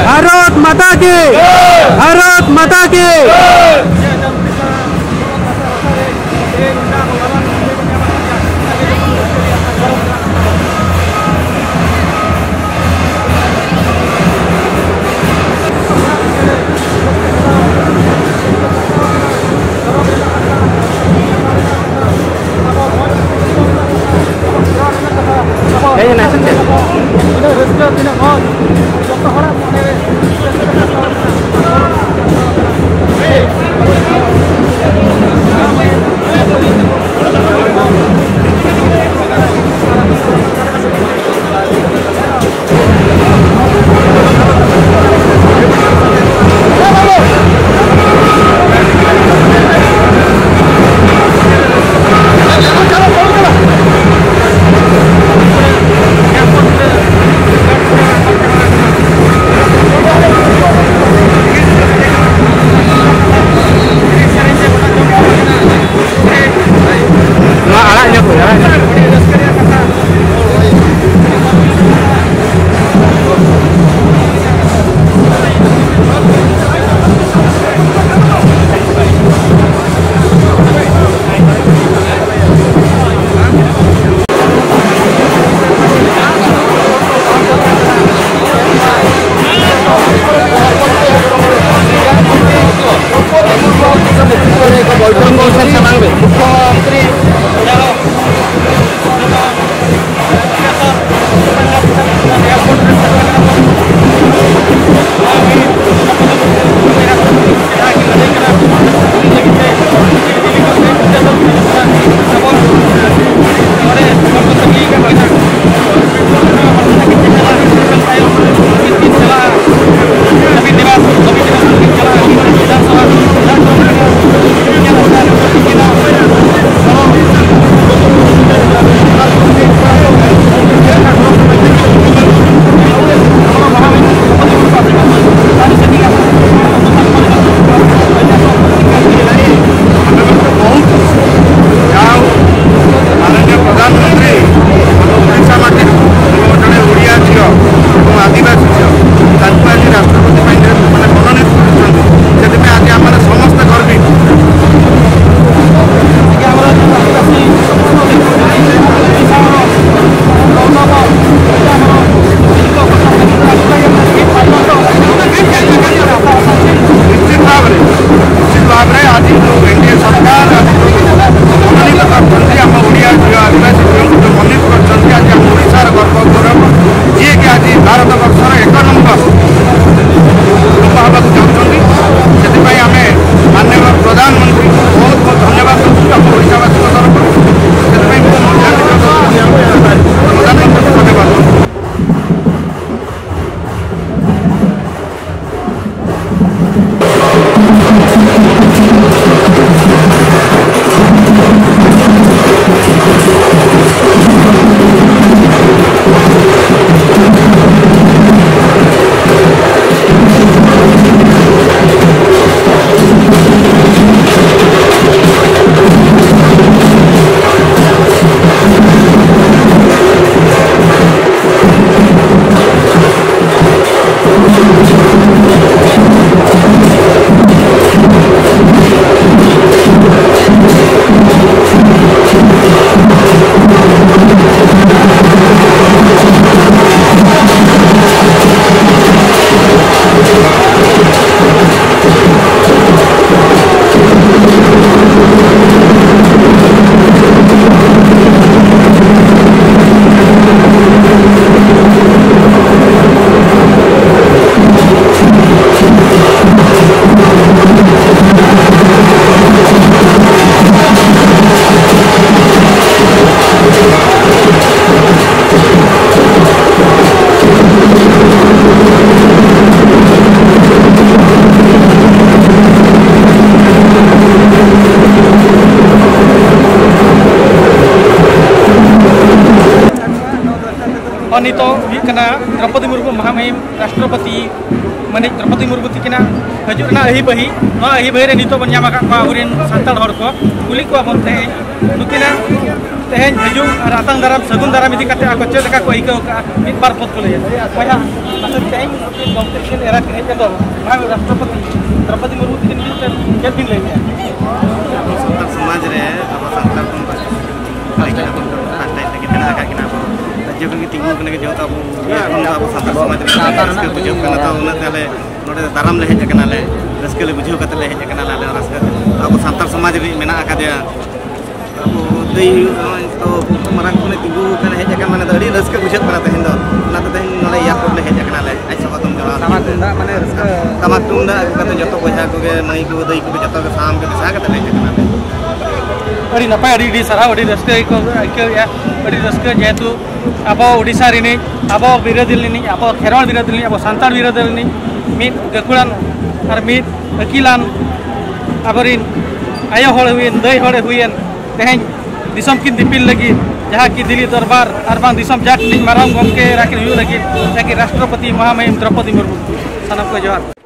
भारत माता की, भारत माता की। नितो द्रौपदी मुर्मू महामहिम राष्ट्रपति मानिक द्रौपदी मुर्मू तिकिना हजूना अहिबही अहिबही नितो बन नाम आकान सानताल हर को कुली को बन नुकिना तेहन हजू और आतंग दाराम सगुन दाराम इदी काते आको चेद को इको मिद बार पद को ले बया तेहन कॉम्पिटिशन एरा के हेज दो महामहिम राष्ट्रपति द्रौपदी मुर्मू तिकिन चेद दिन ले सानताल समाज रे अब सानताल को राज्य को तिंगू के जो अब सानताल समाज रे बुझो कना उना ताले नोडे दाराम ले हेज कना ले रस्के ले बुझो कते ले हेज कना ले रस्के अब सानताल समाज रे मेना आकादिया अब दई तो मारंग को तिंगू कना हेज कना माने अडी रस्के बुझो कना तहिन दो ना तो तहिन नोले एयरपोर्ट ले हेज कना ले आज सब तुम जला तमाक तुंदा माने रस्के तमाक तुंदा कते जतो बहा को गे मई को दई को जतो के शाम के दिशा कते ले हेज कना ले अड़ी नपाय अड़ी सारा अड़ी रस्के को आइके अड़ी रस्के जेतु अब ओडिशा रिनी अब बिरोधी रिनी अब खेरवाल बिरोधी रिनी अब सानताल बिरोधी रिनी मिद गकुड़ान और मिद अकिलान अबरिन आयो हड़ हुइन दई हड़ हुइन तेहन दिसम किन दिपिल लगी जहाँ की दिल्ली दरबार और बांग दिसम जाट माराम गमके राखिन हुई लगी राष्ट्रपति महामहिम द्रौपदी मुर्मू सानम को जोहार।